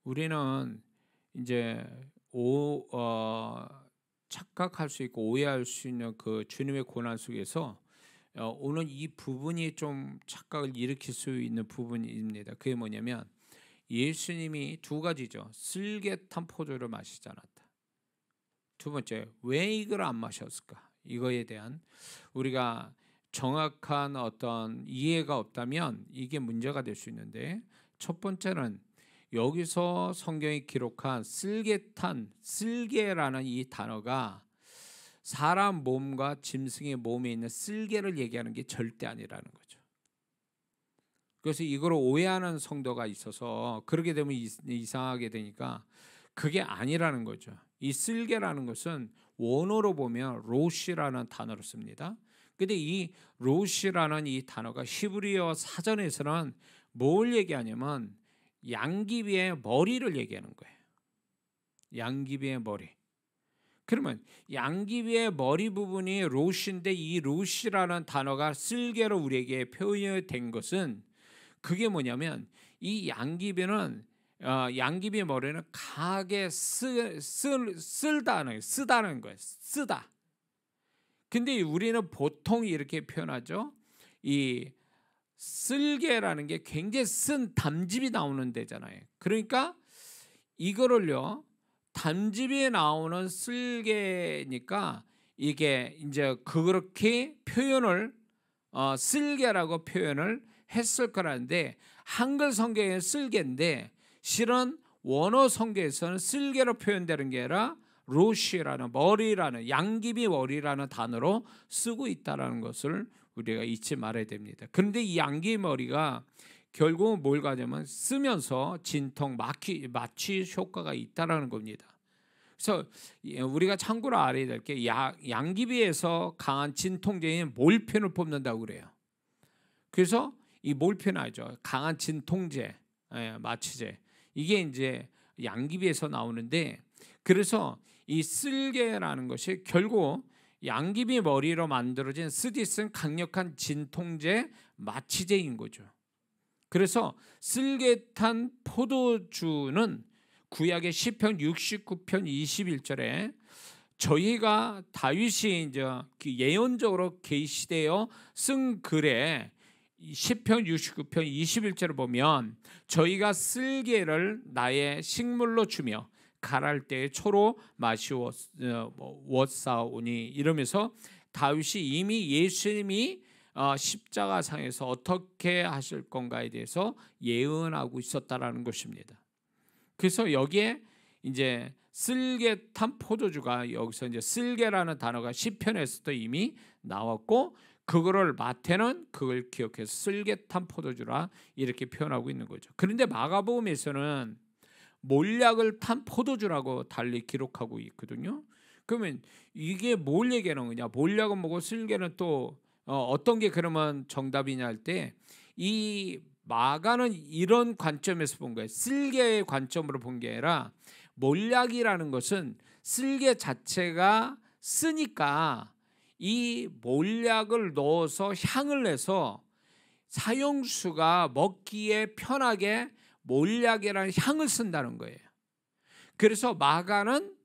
우리는 이제 착각할 수 있고 오해할 수 있는 그 주님의 고난 속에서 오늘 이 부분이 좀 착각을 일으킬 수 있는 부분입니다. 그게 뭐냐면 예수님이 두 가지죠. 쓸개 탄 포도를 마시지 않았다. 두 번째, 왜 이걸 안 마셨을까? 이거에 대한 우리가 정확한 어떤 이해가 없다면 이게 문제가 될 수 있는데, 첫 번째는 여기서 성경이 기록한 쓸개라는 이 단어가 사람 몸과 짐승의 몸에 있는 쓸개를 얘기하는 게 절대 아니라는 거죠. 그래서 이걸 오해하는 성도가 있어서 그렇게 되면 이상하게 되니까 그게 아니라는 거죠. 이 쓸개라는 것은 원어로 보면 로시라는 단어로 씁니다. 근데 이 로시라는 이 단어가 히브리어 사전에서는 뭘 얘기하냐면 양귀비의 머리를 얘기하는 거예요. 양귀비의 머리. 그러면 양귀비의 머리 부분이 로시인데 이 로시라는 단어가 쓸개로 우리에게 표현된 것은 그게 뭐냐면 이 양귀비는 양귀비의 머리는 강하게 쓰다는 거예요. 쓰다. 근데 우리는 보통 이렇게 표현하죠. 이 쓸개라는 게 굉장히 쓴 담즙이 나오는 데잖아요. 그러니까 이거를요, 담즙이 나오는 쓸개니까 이게 이제 그렇게 표현을 쓸개라고 표현을 했을 거라는데, 한글 성경에는 쓸개인데 실은 원어 성경에서는 쓸개로 표현되는 게 아니라 로시라는 머리라는 양귀비 머리라는 단어로 쓰고 있다는 것을 우리가 잊지 말아야 됩니다. 그런데 이 양귀비 머리가 결국은 뭘 가냐면 쓰면서 진통, 마취 효과가 있다라는 겁니다. 그래서 우리가 참고로 알아야 될 게 양귀비에서 강한 진통제인 몰핀을 뽑는다고 그래요. 그래서 이 몰핀 알죠? 강한 진통제, 마취제. 이게 이제 양귀비에서 나오는데, 그래서 이 쓸개라는 것이 결국 양귀비 머리로 만들어진 쓰디쓴 강력한 진통제, 마취제인 거죠. 그래서 쓸개탄 포도주는 구약의 시편 69편 21절에 저희가 다윗이 이제 예언적으로 계시되어 쓴 글에 시편 69편 21절을 보면 저희가 쓸개를 나의 식물로 주며 가랄 때에 초로 마시웠사오니, 이러면서 다윗이 이미 예수님이 십자가상에서 어떻게 하실 건가에 대해서 예언하고 있었다라는 것입니다. 그래서 여기에 이제 쓸개탄 포도주가, 여기서 이제 쓸개라는 단어가 시편에서도 이미 나왔고, 그거를 마태는 그걸 기억해서 쓸개탄 포도주라 이렇게 표현하고 있는 거죠. 그런데 마가복음에서는 몰약을 탄 포도주라고 달리 기록하고 있거든요. 그러면 이게 뭘 얘기하는 거냐? 몰약은 뭐고 쓸개는 또 어떤 게 그러면 정답이냐 할 때, 이 마가는 이런 관점에서 본 거예요. 쓸개의 관점으로 본 게 아니라 몰약이라는 것은 쓸개 자체가 쓰니까 이 몰약을 넣어서 향을 내서 사형수가 먹기에 편하게 몰약이라는 향을 쓴다는 거예요. 그래서 마가는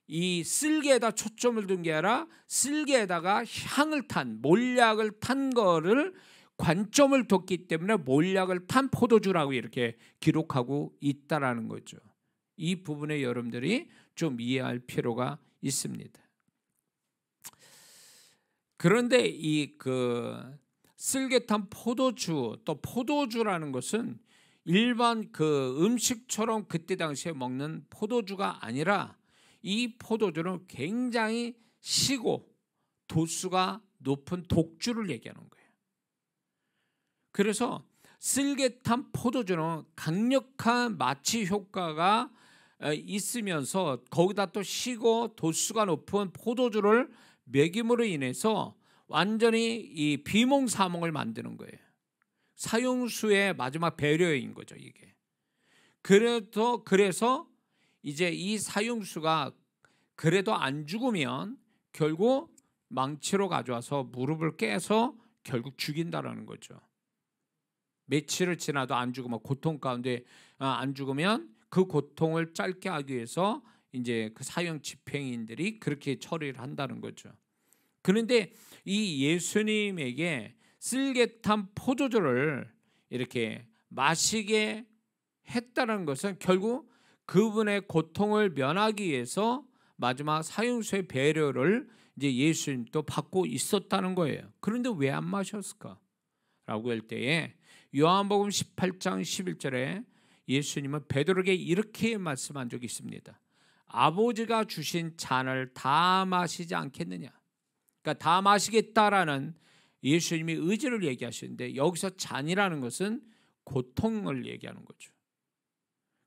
이 쓸개에다 초점을 둔 게 아니라 쓸개에다가 향을 탄, 몰약을 탄 거를 관점을 뒀기 때문에 몰약을 탄 포도주라고 이렇게 기록하고 있다라는 거죠. 이 부분에 여러분들이 좀 이해할 필요가 있습니다. 그런데 이 쓸개탄 포도주, 또 포도주라는 것은 일반 그 음식처럼 그때 당시에 먹는 포도주가 아니라 이 포도주는 굉장히 시고 도수가 높은 독주를 얘기하는 거예요. 그래서 쓸개탄 포도주는 강력한 마취 효과가 있으면서 거기다 또 시고 도수가 높은 포도주를 먹임으로 인해서 완전히 이 비몽사몽을 만드는 거예요. 사형수의 마지막 배려인 거죠, 이게. 그래서 이제 이 사형수가 그래도 안 죽으면 결국 망치로 가져와서 무릎을 깨서 결국 죽인다라는 거죠. 며칠을 지나도 안 죽으면, 고통 가운데 안 죽으면 그 고통을 짧게 하기 위해서 이제 그 사형 집행인들이 그렇게 처리를 한다는 거죠. 그런데 이 예수님에게 쓸개탄 포도주를 이렇게 마시게 했다는 것은 결국 그분의 고통을 면하기 위해서 마지막 사형수의 배려를 이제 예수님도 받고 있었다는 거예요. 그런데 왜 안 마셨을까? 라고 할 때에 요한복음 18장 11절에 예수님은 베드로에게 이렇게 말씀한 적이 있습니다. 아버지가 주신 잔을 다 마시지 않겠느냐. 그러니까 다 마시겠다라는 예수님이 의지를 얘기하시는데 여기서 잔이라는 것은 고통을 얘기하는 거죠.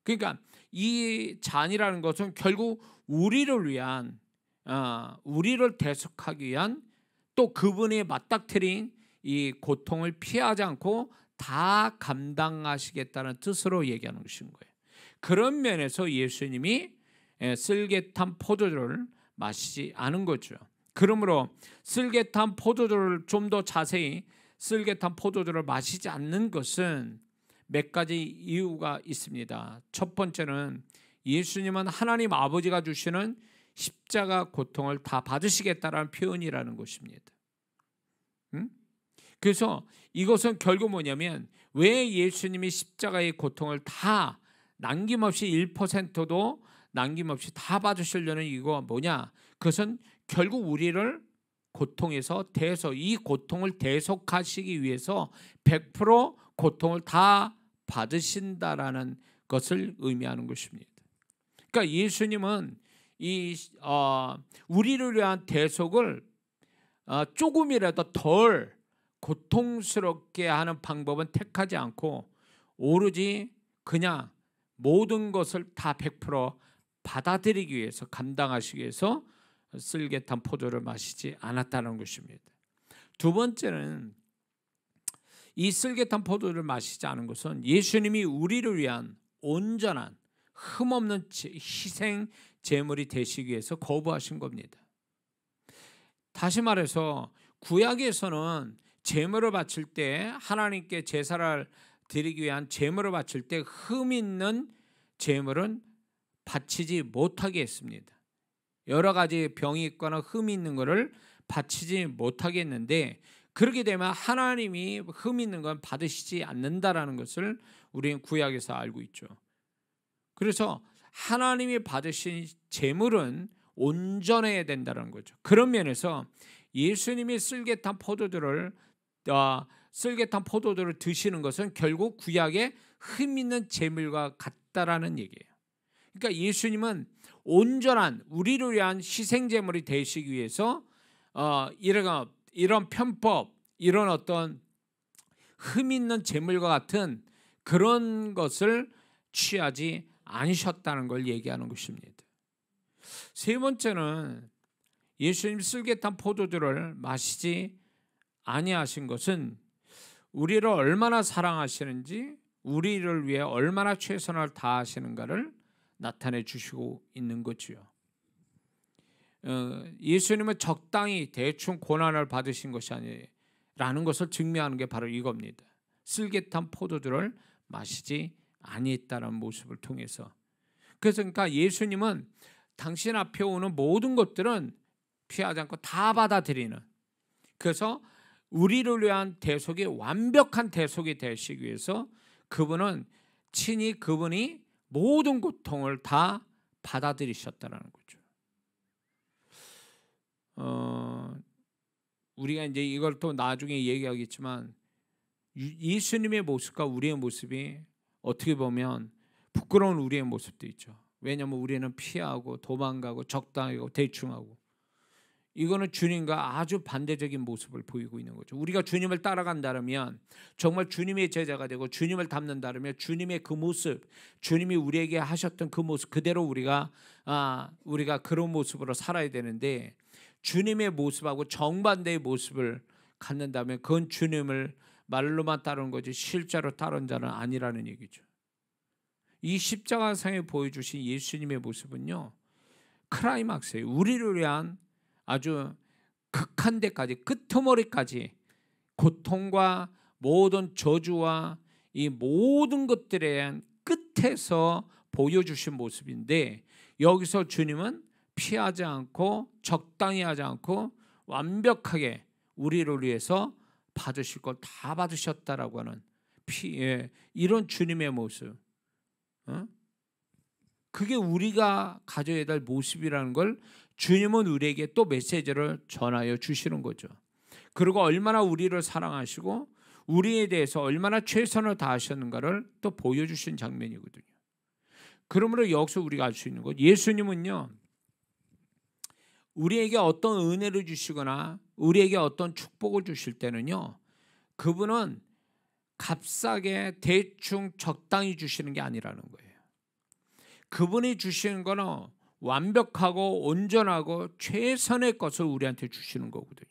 그러니까 이 잔이라는 것은 결국 우리를 위한 우리를 대속하기 위한 또 그분이 맞닥뜨린 이 고통을 피하지 않고 다 감당하시겠다는 뜻으로 얘기하는 것인 거예요. 그런 면에서 예수님이 쓸개탄 포도주를 마시지 않은 거죠. 그러므로 쓸개탄 포도주를 좀 더 자세히 쓸개탄 포도주를 마시지 않는 것은 몇 가지 이유가 있습니다. 첫 번째는 예수님은 하나님 아버지가 주시는 십자가 고통을 다 받으시겠다라는 표현이라는 것입니다. 그래서 이것은 결국 뭐냐면 왜 예수님이 십자가의 고통을 다 남김없이 1%도 남김없이 다 받으시려는 이거 뭐냐? 그것은 결국 우리를 고통에서 이 고통을 대속하시기 위해서 100% 고통을 다 받으신다라는 것을 의미하는 것입니다. 그러니까 예수님은 우리를 위한 대속을 조금이라도 덜 고통스럽게 하는 방법은 택하지 않고 오로지 그냥 모든 것을 다 100% 받아들이기 위해서 감당하시기 위해서 쓸개탄 포도를 마시지 않았다는 것입니다. 두 번째는 이 쓸개탄 포도를 마시지 않은 것은 예수님이 우리를 위한 온전한 흠없는 희생 제물이 되시기 위해서 거부하신 겁니다. 다시 말해서 구약에서는 제물을 바칠 때 하나님께 제사를 드리기 위한 제물을 바칠 때 흠 있는 제물은 바치지 못하게 했습니다. 여러 가지 병이 있거나 흠이 있는 것을 바치지 못하게 했는데 그렇게 되면 하나님이 흠 있는 건 받으시지 않는다라는 것을 우리는 구약에서 알고 있죠. 그래서 하나님이 받으신 제물은 온전해야 된다는 거죠. 그런 면에서 예수님이 쓸개탄 포도주를 드시는 것은 결국 구약의 흠 있는 제물과 같다라는 얘기예요. 그러니까 예수님은 온전한 우리를 위한 희생 제물이 되시기 위해서 이런 편법, 이런 어떤 흠 있는 제물과 같은 그런 것을 취하지 않으셨다는 걸 얘기하는 것입니다. 세 번째는 예수님 쓸개탄 포도주를 마시지 아니하신 것은 우리를 얼마나 사랑하시는지 우리를 위해 얼마나 최선을 다하시는가를 나타내 주시고 있는 거지요. 예수님은 적당히 대충 고난을 받으신 것이 아니라는 것을 증명하는 게 바로 이겁니다. 쓸개탄 포도주를 마시지 아니했다는 모습을 통해서. 그래서 그러니까 예수님은 당신 앞에 오는 모든 것들은 피하지 않고 다 받아들이는, 그래서 우리를 위한 대속이 완벽한 대속이 되시기 위해서 그분은 친히 그분이 모든 고통을 다 받아들이셨다는 거죠. 우리가 이제 이걸 또 나중에 얘기하겠지만 예수님의 모습과 우리의 모습이 어떻게 보면 부끄러운 우리의 모습도 있죠. 왜냐하면 우리는 피하고 도망가고 적당하고 대충하고, 이거는 주님과 아주 반대적인 모습을 보이고 있는 거죠. 우리가 주님을 따라간다면, 정말 주님의 제자가 되고 주님을 닮는다면 주님의 그 모습, 주님이 우리에게 하셨던 그 모습 그대로 우리가 그런 모습으로 살아야 되는데, 주님의 모습하고 정반대의 모습을 갖는다면 그건 주님을 말로만 따르는 거지 실제로 따르는 자는 아니라는 얘기죠. 이 십자가상에 보여주신 예수님의 모습은요, 클라이막스예요. 우리를 위한 아주 극한 데까지, 끄트머리까지 고통과 모든 저주와 이 모든 것들에 대한 끝에서 보여주신 모습인데, 여기서 주님은 피하지 않고 적당히 하지 않고 완벽하게 우리를 위해서 받으실 걸 다 받으셨다라고 하는 이런 주님의 모습, 그게 우리가 가져야 될 모습이라는 걸 주님은 우리에게 또 메시지를 전하여 주시는 거죠. 그리고 얼마나 우리를 사랑하시고 우리에 대해서 얼마나 최선을 다하셨는가를 또 보여주신 장면이거든요. 그러므로 여기서 우리가 알 수 있는 것, 예수님은요, 우리에게 어떤 은혜를 주시거나 우리에게 어떤 축복을 주실 때는요, 그분은 값싸게 대충 적당히 주시는 게 아니라는 거예요. 그분이 주시는 거는 완벽하고 온전하고 최선의 것을 우리한테 주시는 거거든요.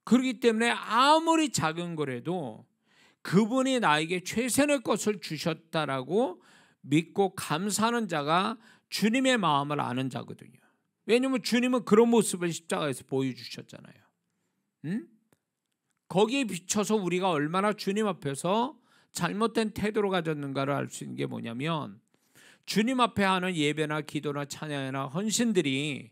그렇기 때문에 아무리 작은 거라도 그분이 나에게 최선의 것을 주셨다라고 믿고 감사하는 자가 주님의 마음을 아는 자거든요. 왜냐하면 주님은 그런 모습을 십자가에서 보여주셨잖아요. 거기에 비춰서 우리가 얼마나 주님 앞에서 잘못된 태도로 가졌는가를 알 수 있는 게 뭐냐면, 주님 앞에 하는 예배나 기도나 찬양이나 헌신들이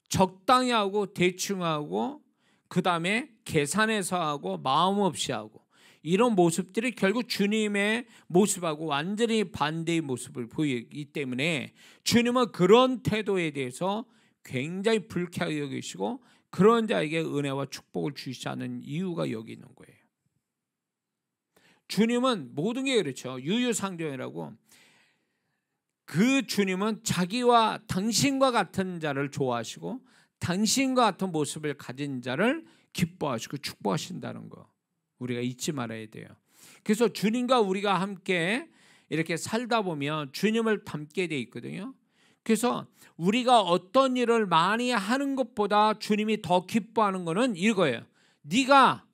적당히 하고 대충 하고 그 다음에 계산해서 하고 마음 없이 하고 이런 모습들이 결국 주님의 모습하고 완전히 반대의 모습을 보이기 때문에 주님은 그런 태도에 대해서 굉장히 불쾌하게 여기시고 그런 자에게 은혜와 축복을 주시지 않는 이유가 여기 있는 거예요. 주님은 모든 게 그렇죠. 유유상종이라고, 그 주님은 자기와 당신과 같은 자를 좋아하시고 당신과 같은 모습을 가진 자를 기뻐하시고 축복하신다는 거 우리가 잊지 말아야 돼요. 그래서 주님과 우리가 함께 이렇게 살다 보면 주님을 닮게 돼 있거든요. 그래서 우리가 어떤 일을 많이 하는 것보다 주님이 더 기뻐하는 것은 이거예요. 네가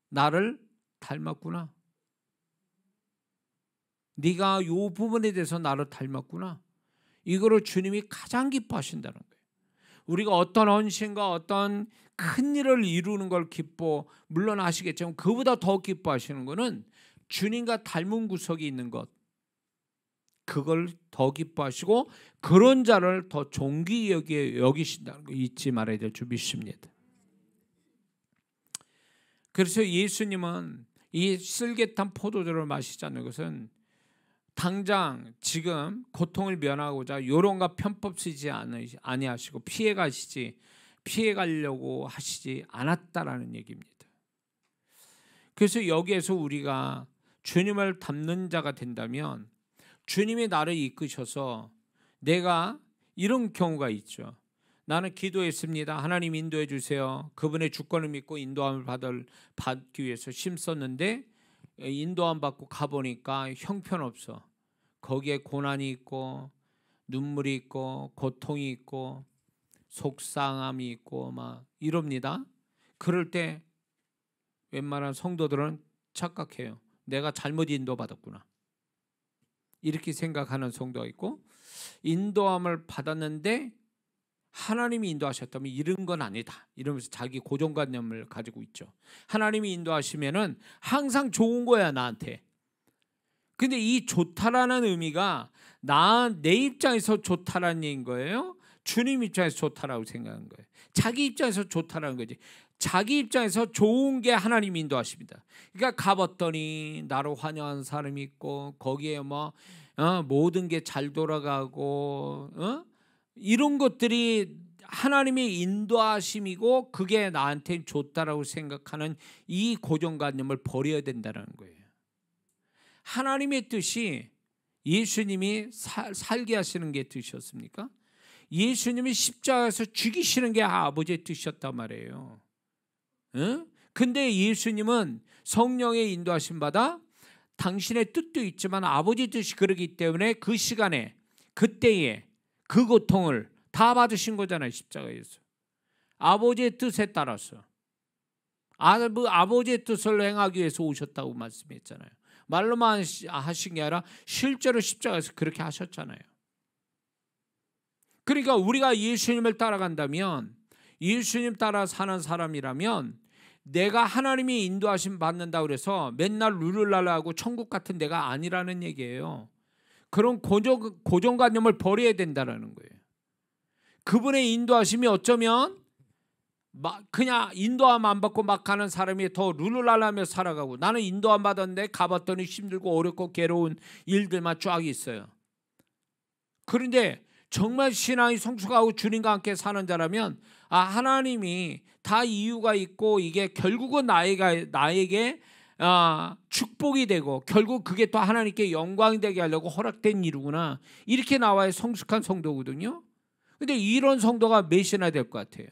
나를 닮았구나. 네가 이 부분에 대해서 나를 닮았구나. 이거를 주님이 가장 기뻐하신다는 거예요. 우리가 어떤 헌신과 어떤 큰 일을 이루는 걸 물론 아시겠지만 그보다 더 기뻐하시는 것은 주님과 닮은 구석이 있는 것, 그걸 더 기뻐하시고 그런 자를 더 존귀히 여기신다는 거 잊지 말아야 될 줄 믿습니다. 그래서 예수님은 이 쓸개탄 포도주를 마시자는 것은 당장 지금 고통을 면하고자 요론과 편법 쓰지 아니하시고 피해가려고 하시지 않았다라는 얘기입니다. 그래서 여기에서 우리가 주님을 닮는 자가 된다면 주님이 나를 이끄셔서, 내가 이런 경우가 있죠. 나는 기도했습니다. 하나님 인도해 주세요. 그분의 주권을 믿고 인도함을 받기 위해서 힘썼는데 인도함 받고 가보니까 형편없어. 거기에 고난이 있고 눈물이 있고 고통이 있고 속상함이 있고 막 이럽니다. 그럴 때 웬만한 성도들은 착각해요. 내가 잘못 인도받았구나. 이렇게 생각하는 성도가 있고, 인도함을 받았는데 하나님이 인도하셨다면 이런 건 아니다 이러면서 자기 고정관념을 가지고 있죠. 하나님이 인도하시면은 항상 좋은 거야 나한테. 근데 이 좋다라는 의미가 내 입장에서 좋다라는 얘기인 거예요? 주님 입장에서 좋다라고 생각하는 거예요? 자기 입장에서 좋다라는 거지. 자기 입장에서 좋은 게 하나님 인도하십니다. 그러니까 가봤더니 나로 환영한 사람이 있고 거기에 모든 게 잘 돌아가고 이런 것들이 하나님의 인도하심이고 그게 나한테 좋다라고 생각하는 이 고정관념을 버려야 된다는 거예요. 하나님의 뜻이 예수님이 살게 하시는 게 뜻이었습니까? 예수님이 십자가에서 죽이시는 게 아버지의 뜻이었단 말이에요. 근데 예수님은 성령의 인도하심 받아 당신의 뜻도 있지만 아버지 뜻이 그러기 때문에 그 시간에 그때에 그 고통을 다 받으신 거잖아요. 십자가에서 아버지의 뜻에 따라서 아버지의 뜻을 행하기 위해서 오셨다고 말씀했잖아요. 말로만 하신 게 아니라 실제로 십자가에서 그렇게 하셨잖아요. 그러니까 우리가 예수님을 따라간다면, 예수님 따라 사는 사람이라면 내가 하나님이 인도하심 받는다고 그래서 맨날 룰루랄라 하고 천국 같은 데가 아니라는 얘기예요. 그런 고정관념을 버려야 된다는 거예요. 그분의 인도하심이 어쩌면 그냥 인도함 안 받고 막 가는 사람이 더 룰루랄라며 살아가고, 나는 인도함 받았는데 가봤더니 힘들고 어렵고 괴로운 일들만 쫙 있어요. 그런데 정말 신앙이 성숙하고 주님과 함께 사는 자라면 하나님이 다 이유가 있고 이게 결국은 나에게 축복이 되고 결국 그게 또 하나님께 영광이 되게 하려고 허락된 일이구나, 이렇게 나와야 성숙한 성도거든요. 근데 이런 성도가 몇이나 될 것 같아요?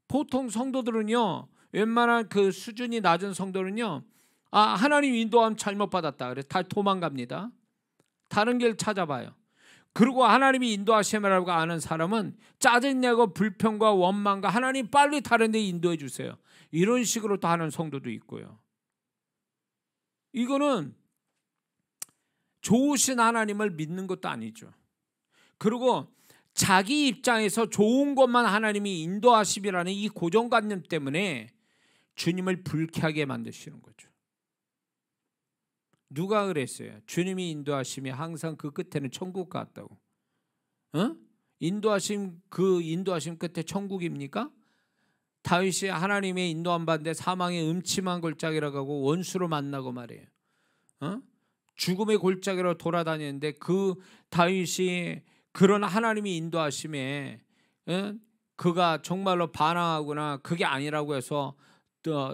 보통 성도들은요, 웬만한 그 수준이 낮은 성도는요, 하나님 인도함 잘못 받았다 그래 다 도망갑니다. 다른 길 찾아봐요. 그리고 하나님이 인도하심이라고 아는 사람은 짜증내고 불평과 원망과 하나님 빨리 다른 데 인도해 주세요, 이런 식으로 또 하는 성도도 있고요. 이거는 좋으신 하나님을 믿는 것도 아니죠. 그리고 자기 입장에서 좋은 것만 하나님이 인도하심이라는 이 고정관념 때문에 주님을 불쾌하게 만드시는 거죠. 누가 그랬어요? 주님이 인도하심이 항상 그 끝에는 천국 같다고. 인도하심 끝에 천국입니까? 다윗이 하나님의 인도함 받는데 사망의 음침한 골짜기라고 하고 원수로 만나고 말이에요. 죽음의 골짜기로 돌아다니는데 그 다윗이 그런 하나님이 인도하심에 그가 정말로 반항하거나 그게 아니라고 해서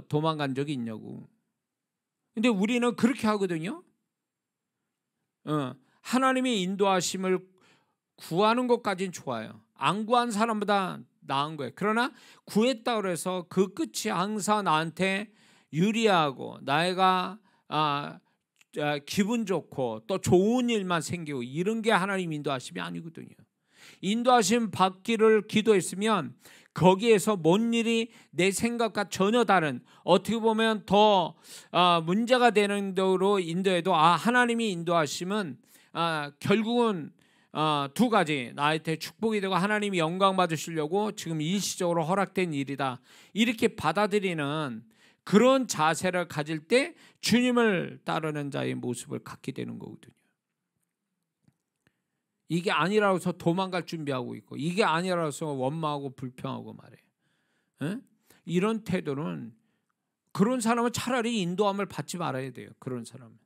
도망간 적이 있냐고. 근데 우리는 그렇게 하거든요. 하나님의 인도하심을 구하는 것까지는 좋아요. 안 구한 사람보다 나은 거예요. 그러나 구했다고 해서 그 끝이 항상 나한테 유리하고 내가 기분 좋고 또 좋은 일만 생기고 이런 게 하나님 인도하심이 아니거든요. 인도하심 받기를 기도했으면 거기에서 뭔 일이 내 생각과 전혀 다른, 어떻게 보면 더 문제가 되는 대로 인도해도 하나님이 인도하심은 결국은 두 가지, 나한테 축복이 되고 하나님이 영광 받으시려고 지금 일시적으로 허락된 일이다, 이렇게 받아들이는 그런 자세를 가질 때 주님을 따르는 자의 모습을 갖게 되는 거거든요. 이게 아니라고 해서 도망갈 준비하고 있고, 이게 아니라고 해서 원망하고 불평하고 말해요. 이런 태도는, 그런 사람은 차라리 인도함을 받지 말아야 돼요. 그런 사람은.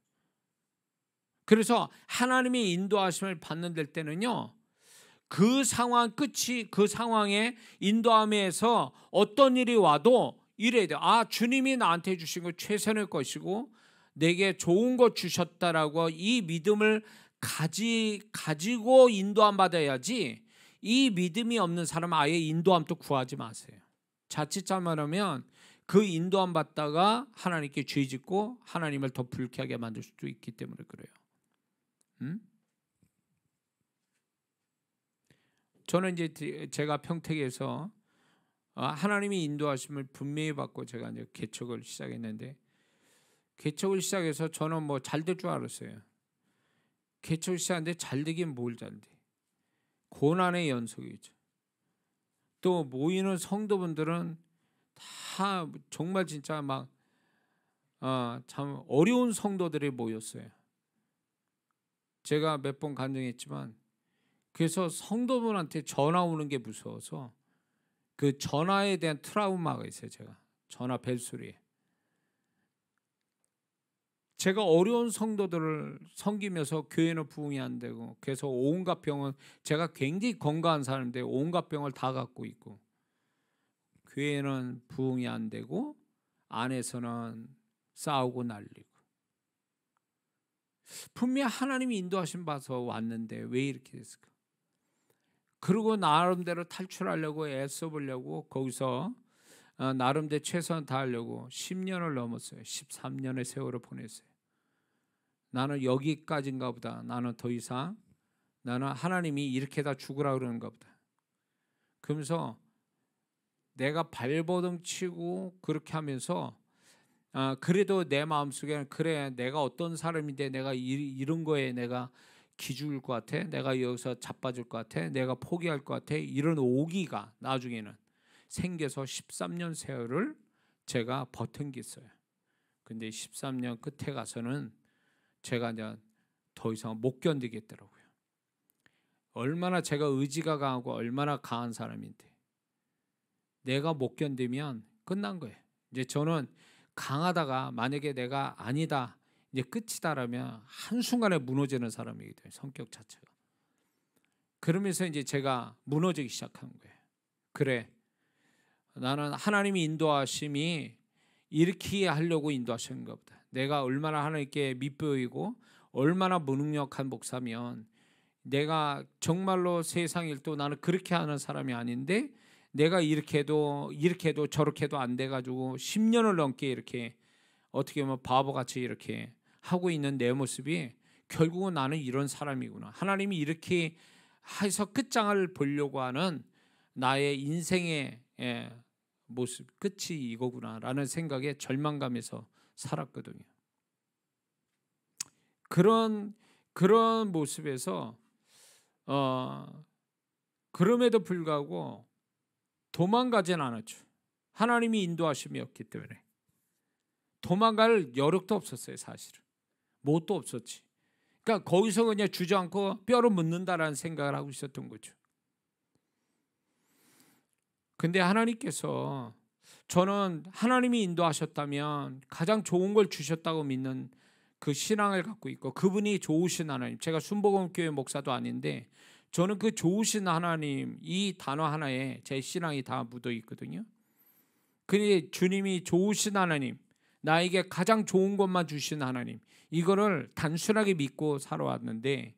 그래서 하나님의 인도하심을 받는 때는요, 그 상황 끝이, 그 상황에 인도함에서 어떤 일이 와도 이래야 돼요. 주님이 나한테 주신 거 최선의 것이고 내게 좋은 것 주셨다라고 이 믿음을 가지고 인도함 받아야지, 이 믿음이 없는 사람은 아예 인도함도 구하지 마세요. 자칫 잘못하면 그 인도함 받다가 하나님께 죄짓고 하나님을 더 불쾌하게 만들 수도 있기 때문에 그래요. 저는 이제 제가 평택에서 하나님이 인도하심을 분명히 받고 제가 이제 개척을 시작했는데, 개척을 시작해서 저는 뭐 잘 될 줄 알았어요. 개척을 시작하는데 잘 되긴 뭘 잘 돼. 고난의 연속이죠. 또 모이는 성도분들은 다 정말 진짜 막 참 어려운 성도들이 모였어요. 제가 몇 번 간증했지만, 그래서 성도분한테 전화 오는 게 무서워서 그 전화에 대한 트라우마가 있어요. 제가 전화 벨소리에. 제가 어려운 성도들을 섬기면서 교회는 부흥이 안 되고, 그래서 온갖 병은, 제가 굉장히 건강한 사람인데 온갖 병을 다 갖고 있고, 교회는 부흥이 안 되고 안에서는 싸우고 난리고. 분명히 하나님이 인도하심 봐서 왔는데 왜 이렇게 됐을까? 그리고 나름대로 탈출하려고 애써보려고 거기서 나름대로 최선을 다하려고 10년을 넘었어요. 13년의 세월을 보냈어요. 나는 여기까지인가 보다. 나는 더 이상, 나는 하나님이 이렇게 다 죽으라 그러는가 보다. 그러면서 내가 발버둥 치고 그렇게 하면서 그래도 내 마음속에는, 그래 내가 어떤 사람인데 내가 이런 거에 내가 기죽을 것 같아? 내가 여기서 자빠질 것 같아? 내가 포기할 것 같아? 이런 오기가 나중에는 생겨서 13년 세월을 제가 버틴 게 있어요. 근데 13년 끝에 가서는 제가 이제 더 이상 못 견디겠더라고요. 얼마나 제가 의지가 강하고 얼마나 강한 사람인데 내가 못 견디면 끝난 거예요. 이제 저는 강하다가 만약에 내가 아니다, 이제 끝이다라면 한순간에 무너지는 사람이기 때문에 성격 자체가. 그러면서 이제 제가 무너지기 시작한 거예요. 그래, 나는 하나님이 인도하심이 이렇게 하려고 인도하시는가 보다. 내가 얼마나 하나님께 밑보이고 얼마나 무능력한 목사면 내가 정말로 세상 일도 나는 그렇게 하는 사람이 아닌데 내가 이렇게 해도 저렇게 해도 안 돼가지고 10년을 넘게 이렇게 어떻게 보면 바보같이 이렇게 하고 있는 내 모습이 결국은 나는 이런 사람이구나. 하나님이 이렇게 해서 끝장을 보려고 하는 나의 인생의 모습, 끝이 이거구나라는 생각에 절망감에서 살았거든요. 그런 모습에서 그럼에도 불구하고 도망가진 않았죠. 하나님이 인도하심이었기 때문에 도망갈 여력도 없었어요. 사실은 뭣도 없었지. 그러니까 거기서 그냥 주저앉고 뼈를 묻는다라는 생각을 하고 있었던 거죠. 근데 하나님께서, 저는 하나님이 인도하셨다면 가장 좋은 걸 주셨다고 믿는 그 신앙을 갖고 있고, 그분이 좋으신 하나님, 제가 순복음교회 목사도 아닌데 저는 그 좋으신 하나님, 이 단어 하나에 제 신앙이 다 묻어 있거든요. 근데 주님이 좋으신 하나님, 나에게 가장 좋은 것만 주신 하나님, 이거를 단순하게 믿고 살아왔는데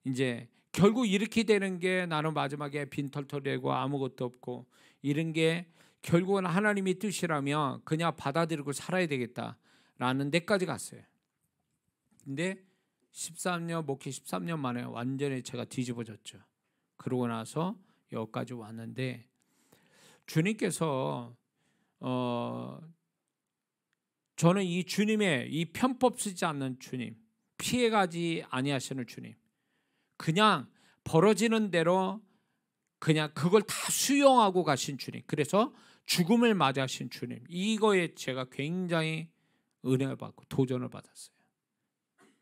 이제 결국 이렇게 되는 게 나는 마지막에 빈털터리고 아무것도 없고 이런 게 결국은 하나님이 뜻이라면 그냥 받아들이고 살아야 되겠다라는 데까지 갔어요. 근데 13년 목회 13년 만에 완전히 제가 뒤집어졌죠. 그러고 나서 여기까지 왔는데 주님께서 저는 이 주님의 이 편법 쓰지 않는 주님, 피해가지 아니하시는 주님, 그냥 벌어지는 대로 그냥 그걸 다 수용하고 가신 주님, 그래서 죽음을 맞이하신 주님, 이거에 제가 굉장히 은혜를 받고 도전을 받았어요.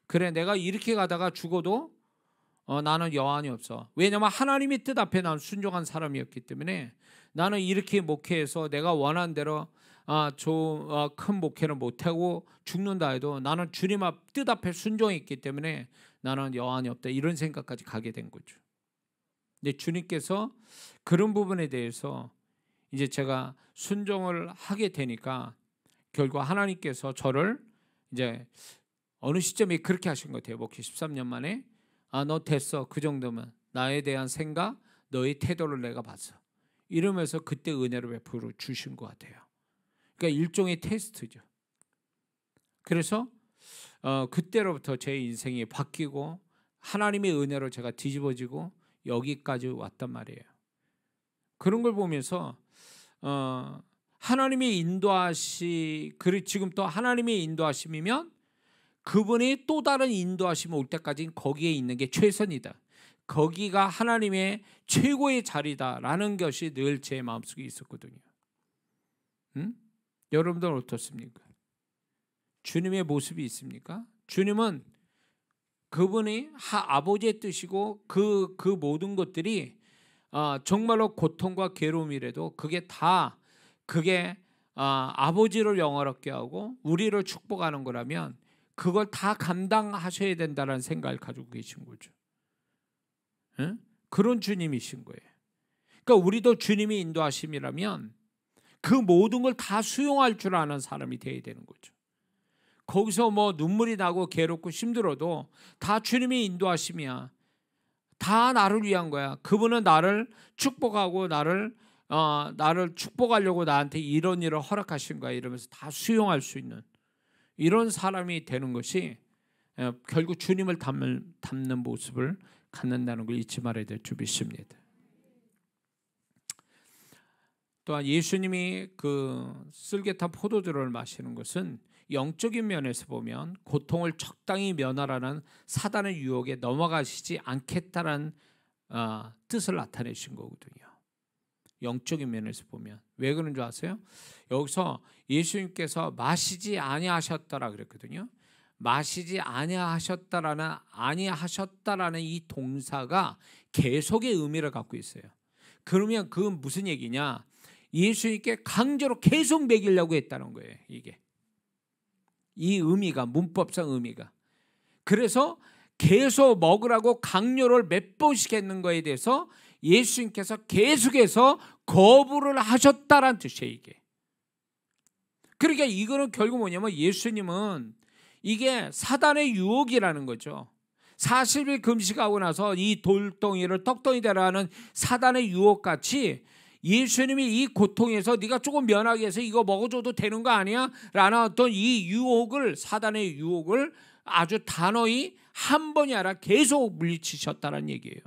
그래, 내가 이렇게 가다가 죽어도 나는 여한이 없어. 왜냐하면 하나님의 뜻 앞에 나는 순종한 사람이었기 때문에 나는 이렇게 목회해서 내가 원한 대로 큰 목회를 못하고 죽는다 해도 나는 주님 뜻 앞에 순종했기 때문에 나는 여한이 없다, 이런 생각까지 가게 된 거죠. 근데 주님께서 그런 부분에 대해서 이제 제가 순종을 하게 되니까 결국 하나님께서 저를 이제 어느 시점에 그렇게 하신 것 같아요. 목회 13년 만에 너 됐어, 그 정도면 나에 대한 생각, 너의 태도를 내가 봤어, 이러면서 그때 은혜를 베풀어 주신 것 같아요. 그러니까 일종의 테스트죠. 그래서 그때로부터 제 인생이 바뀌고 하나님의 은혜로 제가 뒤집어지고 여기까지 왔단 말이에요. 그런 걸 보면서 하나님의 지금 또 하나님의 인도하심이면 그분이 또 다른 인도하심이 올 때까지 거기에 있는 게 최선이다, 거기가 하나님의 최고의 자리다라는 것이 늘 제 마음속에 있었거든요. 여러분들은 어떻습니까? 주님의 모습이 있습니까? 주님은 그분이 아버지의 뜻이고 그 모든 것들이 정말로 고통과 괴로움이라도 그게 아버지를 영화롭게 하고 우리를 축복하는 거라면 그걸 다 감당하셔야 된다는 생각을 가지고 계신 거죠. 그런 주님이신 거예요. 그러니까 우리도 주님이 인도하심이라면 그 모든 걸 다 수용할 줄 아는 사람이 되어야 되는 거죠. 거기서 뭐 눈물이 나고 괴롭고 힘들어도 다 주님이 인도하심이야. 다 나를 위한 거야. 그분은 나를 축복하고 나를 축복하려고 나한테 이런 일을 허락하신 거야, 이러면서 다 수용할 수 있는 이런 사람이 되는 것이 결국 주님을 닮는 모습을 갖는다는 걸 잊지 말아야 될 줄 믿습니다. 또한 예수님이 그 쓸개탄 포도주를 마시는 것은 영적인 면에서 보면 고통을 적당히 면하라는 사단의 유혹에 넘어가시지 않겠다는 뜻을 나타내신 거거든요. 영적인 면에서 보면 왜 그런 줄 아세요? 여기서 예수님께서 마시지 아니하셨다라 그랬거든요. 마시지 아니하셨다라는 이 동사가 계속의 의미를 갖고 있어요. 그러면 그건 무슨 얘기냐? 예수님께 강제로 계속 먹이려고 했다는 거예요. 이게 이 의미가, 문법상 의미가. 그래서 계속 먹으라고 강요를 몇 번씩 했는 거에 대해서 예수님께서 계속해서 거부를 하셨다라는 뜻이에요. 이게. 그러니까 이거는 결국 뭐냐면 예수님은 이게 사단의 유혹이라는 거죠. 40일 금식하고 나서 이 돌덩이를 떡덩이 되라는 사단의 유혹같이 예수님이 이 고통에서 네가 조금 면하게 해서 이거 먹어줘도 되는 거 아니야? 라는 어떤 이 유혹을, 사단의 유혹을 아주 단호히 한 번이 아니라 계속 물리치셨다는 얘기예요.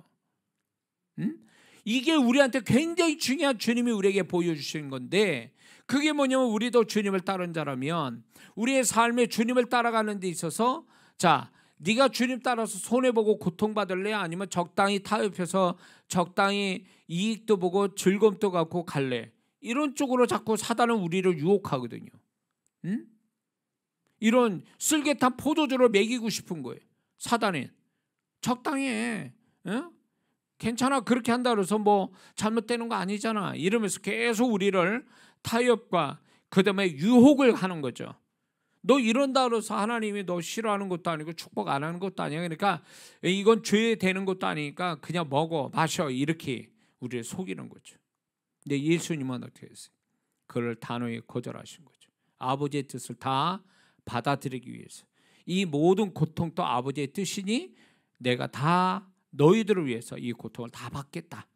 이게 우리한테 굉장히 중요한, 주님이 우리에게 보여주신 건데, 그게 뭐냐면 우리도 주님을 따른 자라면 우리의 삶에 주님을 따라가는 데 있어서, 자, 네가 주님 따라서 손해보고 고통받을래? 아니면 적당히 타협해서 적당히 이익도 보고 즐거움도 갖고 갈래? 이런 쪽으로 자꾸 사단은 우리를 유혹하거든요. 이런 쓸개탄 포도주를 먹이고 싶은 거예요. 사단이 적당히 해. 괜찮아, 그렇게 한다 그래서 뭐 잘못되는 거 아니잖아 이러면서 계속 우리를 타협과 그 다음에 유혹을 하는 거죠. 너 이런다 그래서 하나님이 너 싫어하는 것도 아니고 축복 안 하는 것도 아니야. 그러니까 이건 죄 되는 것도 아니니까 그냥 먹어 마셔, 이렇게 우리를 속이는 거죠. 근데 예수님은 어떻게 했어요? 그걸 단호히 거절하신 거죠. 아버지의 뜻을 다 받아들이기 위해서. 이 모든 고통도 아버지의 뜻이니 내가 다 너희들을 위해서 이 고통을 다 받겠다.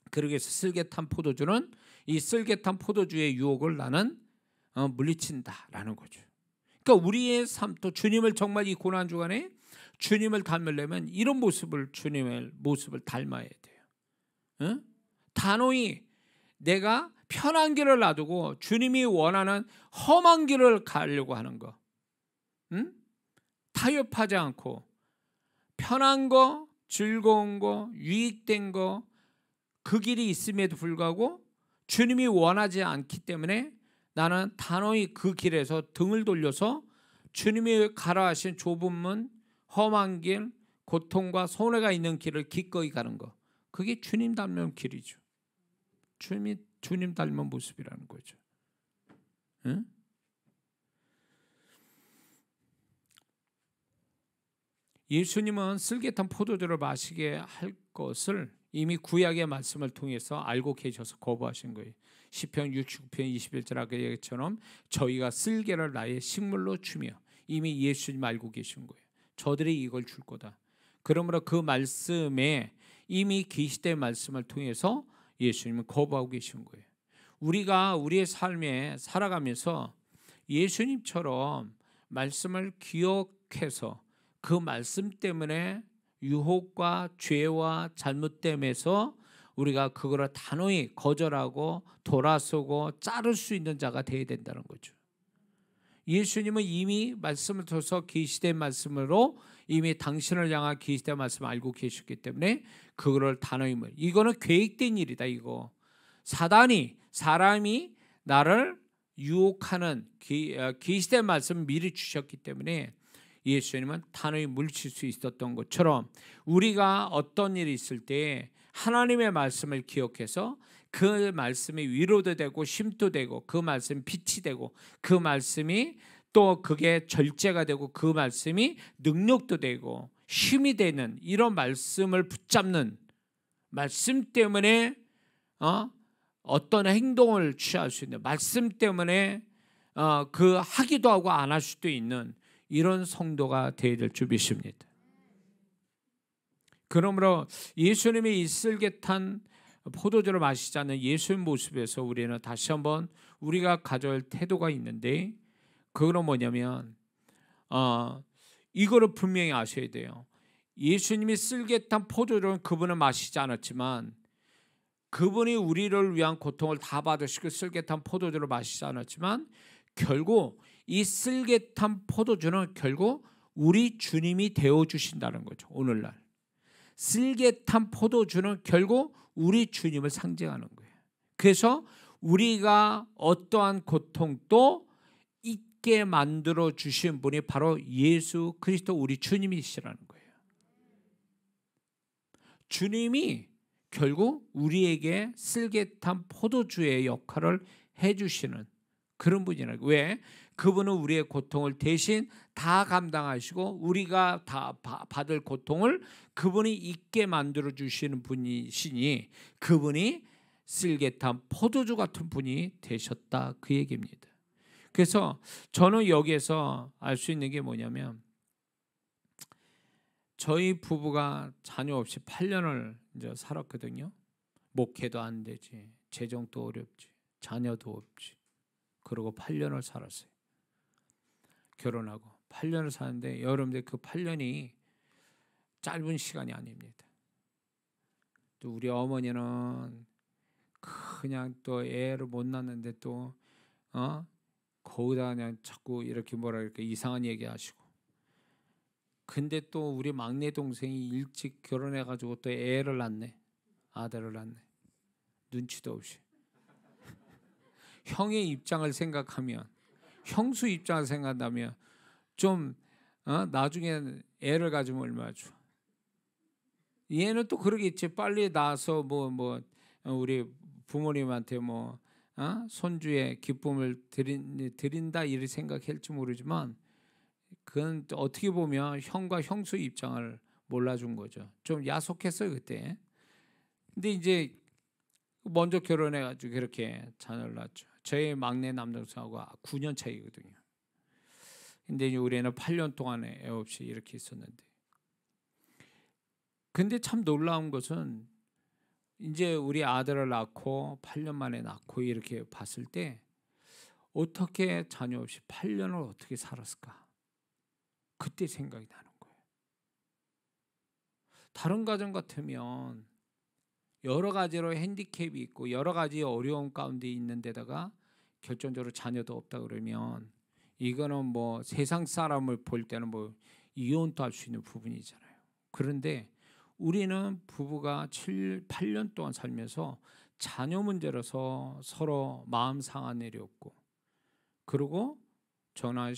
그러기 위해서 쓸개탄 포도주는, 이 쓸개탄 포도주의 유혹을 나는 물리친다라는 거죠. 그러니까 우리의 삶, 또 주님을 정말 이 고난 주간에 주님을 닮으려면 이런 모습을, 주님의 모습을 닮아야 돼요. 단호히 내가 편한 길을 놔두고 주님이 원하는 험한 길을 가려고 하는 거. 타협하지 않고 편한 거, 즐거운 거, 유익된 거, 그 길이 있음에도 불구하고 주님이 원하지 않기 때문에 나는 단호히 그 길에서 등을 돌려서 주님이 가라 하신 좁은 문, 험한 길, 고통과 손해가 있는 길을 기꺼이 가는 거. 그게 주님 닮는 길이죠. 주님 닮은 모습이라는 거죠. 응? 예수님은 쓸개탄 포도주를 마시게 할 것을 이미 구약의 말씀을 통해서 알고 계셔서 거부하신 거예요. 시편 69편 21절 아까처럼 저희가 쓸개를 나의 식물로 주며, 이미 예수님 알고 계신 거예요. 저들이 이걸 줄 거다. 그러므로 그 말씀에 이미 계시된 말씀을 통해서 예수님은 거부하고 계신 거예요. 우리가 우리의 삶에 살아가면서 예수님처럼 말씀을 기억해서 그 말씀 때문에 유혹과 죄와 잘못됨에서 우리가 그거를 단호히 거절하고 돌아서고 자를 수 있는 자가 되어야 된다는 거죠. 예수님은 이미 말씀을 통해서 계시된 말씀으로 이미 당신을 향한 계시된 말씀을 알고 계셨기 때문에 그거를 단호히, 이거는 계획된 일이다. 이거 사람이 나를 유혹하는 계시된 말씀을 미리 주셨기 때문에 예수님은 단호히 물리칠 수 있었던 것처럼 우리가 어떤 일이 있을 때 하나님의 말씀을 기억해서 그 말씀이 위로도 되고 힘도 되고 그 말씀이 빛이 되고 그 말씀이 또 그게 절제가 되고 그 말씀이 능력도 되고 힘이 되는 이런 말씀을 붙잡는 말씀 때문에 어떤 행동을 취할 수 있는, 말씀 때문에 그 하기도 하고 안 할 수도 있는 이런 성도가 되어야 될 줄 믿습니다. 그러므로 예수님이 이 쓸개탄 포도주를 마시지 않는 예수님 모습에서 우리는 다시 한번 우리가 가져야 할 태도가 있는데, 그거는 뭐냐면 이거를 분명히 아셔야 돼요. 예수님이 쓸개탄 포도주는 그분은 마시지 않았지만 그분이 우리를 위한 고통을 다 받으시고 쓸개탄 포도주를 마시지 않았지만 결국 이 쓸개탄 포도주는 결국 우리 주님이 되어주신다는 거죠. 오늘날 쓸개탄 포도주는 결국 우리 주님을 상징하는 거예요. 그래서 우리가 어떠한 고통도 있게 만들어 주신 분이 바로 예수 그리스도 우리 주님이시라는 거예요. 주님이 결국 우리에게 쓸개탄 포도주의 역할을 해주시는 그런 분이라고. 왜? 그분은 우리의 고통을 대신 다 감당하시고 우리가 다 받을 고통을 그분이 있게 만들어 주시는 분이시니 그분이 쓸개탄 포도주 같은 분이 되셨다, 그 얘기입니다. 그래서 저는 여기에서 알 수 있는 게 뭐냐면, 저희 부부가 자녀 없이 8년을 이제 살았거든요. 목회도 안 되지, 재정도 어렵지, 자녀도 없지. 그러고 8년을 살았어요. 결혼하고 8년을 사는데 여러분들 그 8년이 짧은 시간이 아닙니다. 또 우리 어머니는 그냥 또 애를 못 낳는데 또 거기다 그냥 자꾸 이렇게 뭐랄까 이상한 얘기하시고. 근데 또 우리 막내 동생이 일찍 결혼해가지고 또 애를 낳네, 아들을 낳네, 눈치도 없이. 형의 입장을 생각하면, 형수 입장을 생각한다면 좀 나중에 애를 가지면 얼마나 좋아. 얘는 또 그러겠지. 빨리 낳아서 우리 부모님한테 손주의 기쁨을 드린다 이렇게 생각할지 모르지만, 그건 어떻게 보면 형과 형수 입장을 몰라준 거죠. 좀 야속했어요 그때. 근데 이제 먼저 결혼해가지고 그렇게 자녀를 낳았죠. 저희 막내 남동생하고 9년 차이거든요. 근데 이제 우리는 8년 동안에 애 없이 이렇게 있었는데, 근데 참 놀라운 것은 이제 우리 아들을 낳고 8년 만에 낳고 이렇게 봤을 때 어떻게 자녀 없이 8년을 어떻게 살았을까? 그때 생각이 나는 거예요. 다른 가정 같으면 여러 가지로 핸디캡이 있고 여러 가지 어려움 가운데 있는 데다가 결정적으로 자녀도 없다 그러면 이거는 세상 사람을 볼 때는 이혼도 할 수 있는 부분이잖아요. 그런데 우리는 부부가 8년 동안 살면서 자녀 문제라서 서로 마음 상한 일이 없고, 그리고 저나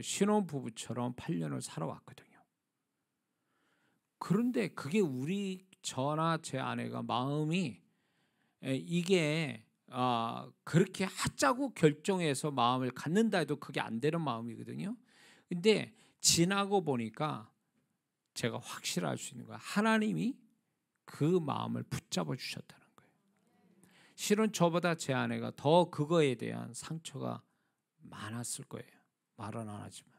신혼 부부처럼 8년을 살아왔거든요. 그런데 그게 저나 제 아내가 마음이 이게 그렇게 하자고 결정해서 마음을 갖는다 해도 그게 안 되는 마음이거든요. 근데 지나고 보니까 제가 확실할 수 있는 거예요. 하나님이 그 마음을 붙잡아 주셨다는 거예요. 실은 저보다 제 아내가 더 그거에 대한 상처가 많았을 거예요. 말은 안 하지만.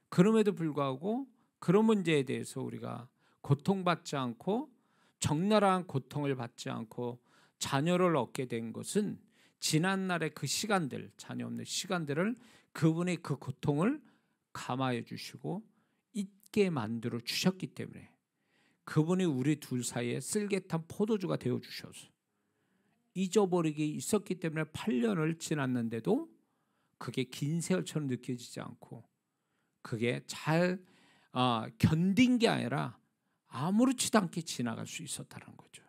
그럼에도 불구하고 그런 문제에 대해서 우리가 고통받지 않고 적나라한 고통을 받지 않고 자녀를 얻게 된 것은 지난날의 그 시간들, 자녀 없는 시간들을 그분의 그 고통을 감화해 주시고 있게 만들어 주셨기 때문에, 그분이 우리 둘 사이에 쓸개탄 포도주가 되어 주셔서 잊어버리기 있었기 때문에 8년을 지났는데도 그게 긴 세월처럼 느껴지지 않고 그게 잘 견딘 게 아니라 아무렇지도 않게 지나갈 수 있었다는 거죠.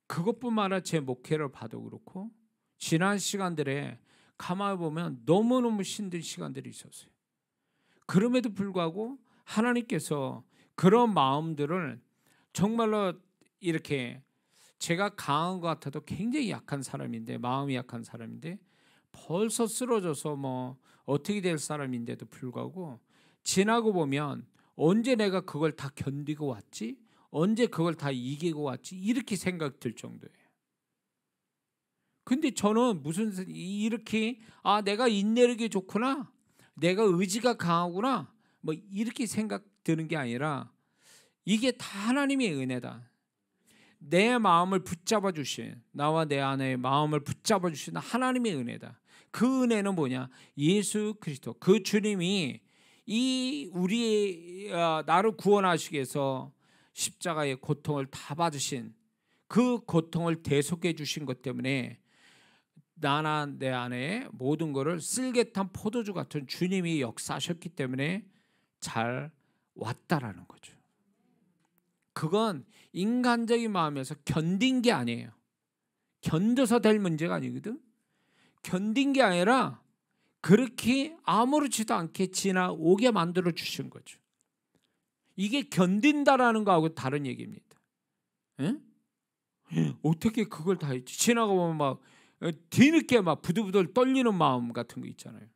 그것뿐만 아니라 제 목회를 봐도 그렇고 지난 시간들에 가만히 보면 너무너무 힘든 시간들이 있었어요. 그럼에도 불구하고 하나님께서 그런 마음들을 정말로 이렇게, 제가 강한 것 같아도 굉장히 약한 사람인데, 마음이 약한 사람인데 벌써 쓰러져서 어떻게 될 사람인데도 불구하고 지나고 보면 언제 내가 그걸 다 견디고 왔지? 언제 그걸 다 이기고 왔지? 이렇게 생각 들 정도예요. 근데 저는 이렇게 내가 인내력이 좋구나, 내가 의지가 강하구나 이렇게 생각 드는 게 아니라 이게 다 하나님의 은혜다. 내 마음을 붙잡아 주신, 나와 내 아내의 마음을 붙잡아 주신 하나님의 은혜다. 그 은혜는 뭐냐? 예수 그리스도, 그 주님이 나를 구원하시기 위해서 십자가의 고통을 다 받으신 그 고통을 대속해 주신 것 때문에 나나 내 아내의 모든 것을 쓸개탄 포도주 같은 주님이 역사하셨기 때문에 잘 왔다라는 거죠. 그건 인간적인 마음에서 견딘 게 아니에요. 견뎌서 될 문제가 아니거든. 견딘 게 아니라 그렇게 아무렇지도 않게 지나오게 만들어 주신 거죠. 이게 견딘다라는 거하고 다른 얘기입니다. 에? 어떻게 그걸 다 했지? 지나가 보면 막 뒤늦게 막 부들부들 떨리는 마음 같은 거 있잖아요.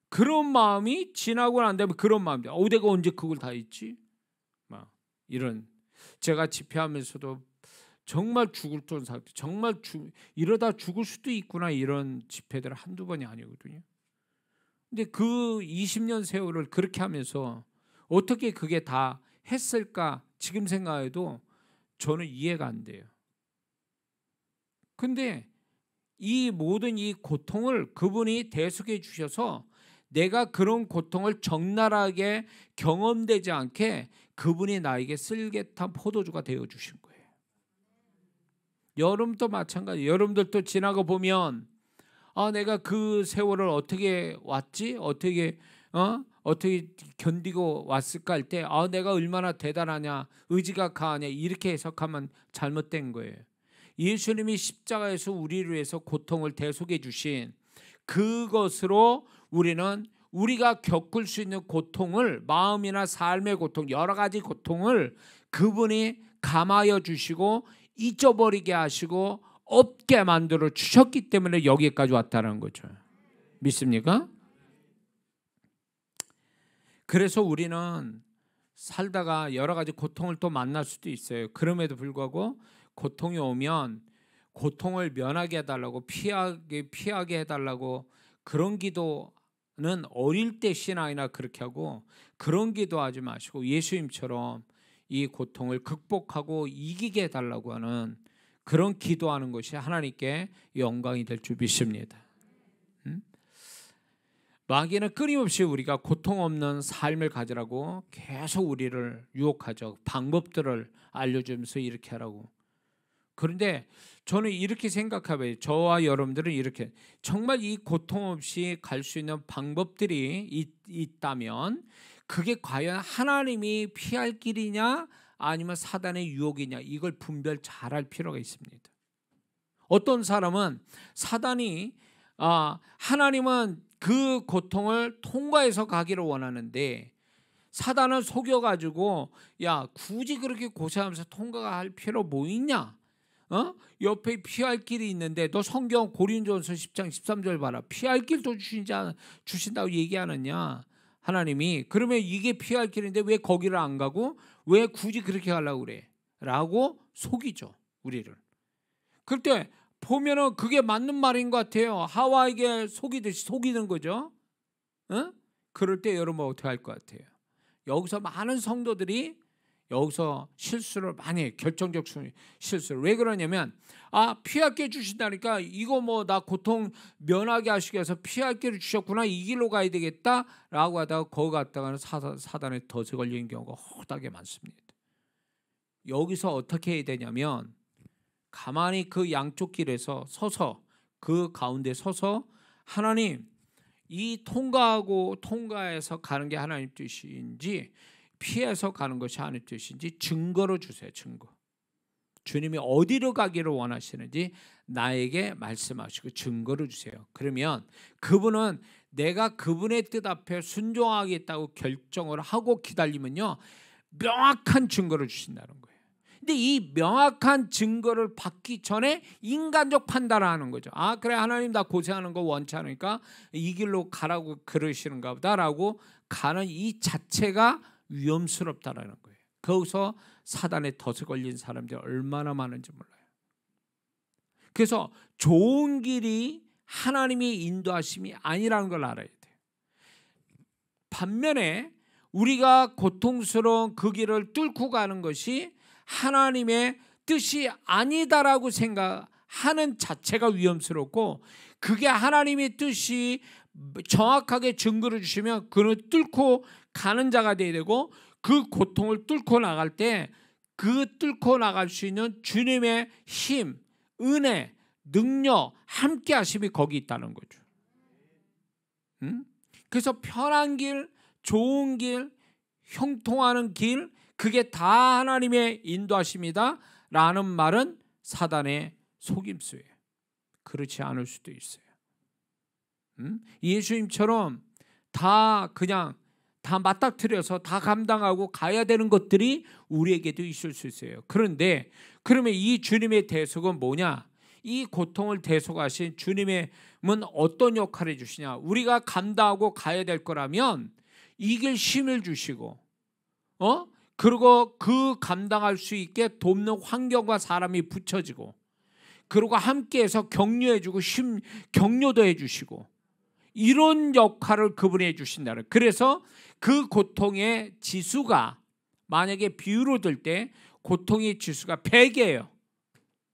그런 마음이 지나고 난 다음에 그런 마음이야. 내가 언제 그걸 다 했지? 막 이런. 제가 집회하면서도 정말 죽을 돈 상태, 정말 이러다 죽을 수도 있구나, 이런 집회들 한두 번이 아니거든요. 근데 그 20년 세월을 그렇게 하면서 어떻게 그게 다 했을까 지금 생각해도 저는 이해가 안 돼요. 근데 이 모든 이 고통을 그분이 대속해 주셔서 내가 그런 고통을 적나라하게 경험되지 않게 그분이 나에게 쓸개탄 포도주가 되어 주신 거예요. 여러분도 마찬가지. 여러분들도 지나가 보면 내가 그 세월을 어떻게 왔지? 어떻게 견디고 왔을까 할 때 내가 얼마나 대단하냐, 의지가 강하냐, 이렇게 해석하면 잘못된 거예요. 예수님이 십자가에서 우리를 위해서 고통을 대속해 주신 그것으로 우리는 우리가 겪을 수 있는 고통을, 마음이나 삶의 고통, 여러 가지 고통을 그분이 감하여 주시고 잊어버리게 하시고 없게 만들어 주셨기 때문에 여기까지 왔다는 거죠. 믿습니까? 그래서 우리는 살다가 여러 가지 고통을 또 만날 수도 있어요. 그럼에도 불구하고 고통이 오면 고통을 면하게 해달라고, 피하게 해달라고, 그런 기도는 어릴 때 신앙이나 그렇게 하고 그런 기도하지 마시고 예수님처럼 이 고통을 극복하고 이기게 해달라고 하는 그런 기도하는 것이 하나님께 영광이 될 줄 믿습니다. 마귀는 끊임없이 우리가 고통 없는 삶을 가지라고 계속 우리를 유혹하죠. 방법들을 알려주면서 이렇게 하라고. 그런데 저는 이렇게 생각해봐요. 저와 여러분들은 이렇게, 정말 이 고통 없이 갈 수 있는 방법들이 있다면 그게 과연 하나님이 피할 길이냐 아니면 사단의 유혹이냐, 이걸 분별 잘할 필요가 있습니다. 어떤 사람은 사단이 하나님은 그 고통을 통과해서 가기를 원하는데 사단은 속여가지고 야, 굳이 그렇게 고생하면서 통과할 필요 뭐 있냐? 옆에 피할 길이 있는데, 너 성경 고린도전서 10장 13절 봐라. 피할 길도 주신다고 얘기하느냐 하나님이. 그러면 이게 피할 길인데 왜 거기를 안 가고 왜 굳이 그렇게 가려고 그래? 라고 속이죠, 우리를. 그럴 때 보면은 그게 맞는 말인 것 같아요. 하와에게 속이듯이 속이는 거죠. 그럴 때 여러분 어떻게 할 것 같아요? 여기서 많은 성도들이 여기서 실수를 많이 해요. 결정적 실수를. 왜 그러냐면 피할 길 주신다니까 이거 뭐 나 고통 면하게 하시기 위해서 피할 길을 주셨구나, 이 길로 가야 되겠다 라고 하다가 거기 갔다가는 사단의 덫에 걸리는 경우가 허다하게 많습니다. 여기서 어떻게 해야 되냐면 가만히 그 양쪽 길에서 서서, 그 가운데 서서 하나님, 이 통과해서 가는 게 하나님 뜻인지 피해서 가는 것이 하나님 뜻인지 증거로 주세요. 증거. 주님이 어디로 가기를 원하시는지 나에게 말씀하시고 증거를 주세요. 그러면 그분은 내가 그분의 뜻 앞에 순종하겠다고 결정을 하고 기다리면요, 명확한 증거를 주신다는 거예요. 근데 이 명확한 증거를 받기 전에 인간적 판단을 하는 거죠. 그래, 하나님 나 고생하는 거 원치 않으니까 이 길로 가라고 그러시는가 보다라고 가는 이 자체가 위험스럽다라는 거예요. 거기서 사단의 덫에 걸린 사람들이 얼마나 많은지 몰라요. 그래서 좋은 길이 하나님의 인도하심이 아니라는 걸 알아야 돼요. 반면에 우리가 고통스러운 그 길을 뚫고 가는 것이 하나님의 뜻이 아니다라고 생각하는 자체가 위험스럽고, 그게 하나님의 뜻이 정확하게 증거를 주시면 그를 뚫고 가는 자가 되어야 되고, 그 고통을 뚫고 나갈 때 그 뚫고 나갈 수 있는 주님의 힘, 은혜, 능력, 함께 하심이 거기 있다는 거죠. 그래서 편한 길, 좋은 길, 형통하는 길, 그게 다 하나님의 인도하심이다 라는 말은 사단의 속임수예요. 그렇지 않을 수도 있어요. 예수님처럼 다 그냥 다 맞닥뜨려서 다 감당하고 가야 되는 것들이 우리에게도 있을 수 있어요. 그런데 그러면 이 주님의 대속은 뭐냐? 이 고통을 대속하신 주님은 어떤 역할을 해주시냐? 우리가 감당하고 가야 될 거라면 이길 힘을 주시고 그리고 그 감당할 수 있게 돕는 환경과 사람이 붙여지고, 그리고 함께해서 격려해주고 격려도 해주시고, 이런 역할을 그분이 해주신다는. 그래서 그 고통의 지수가 만약에 비유로 들 때 고통의 지수가 100이에요.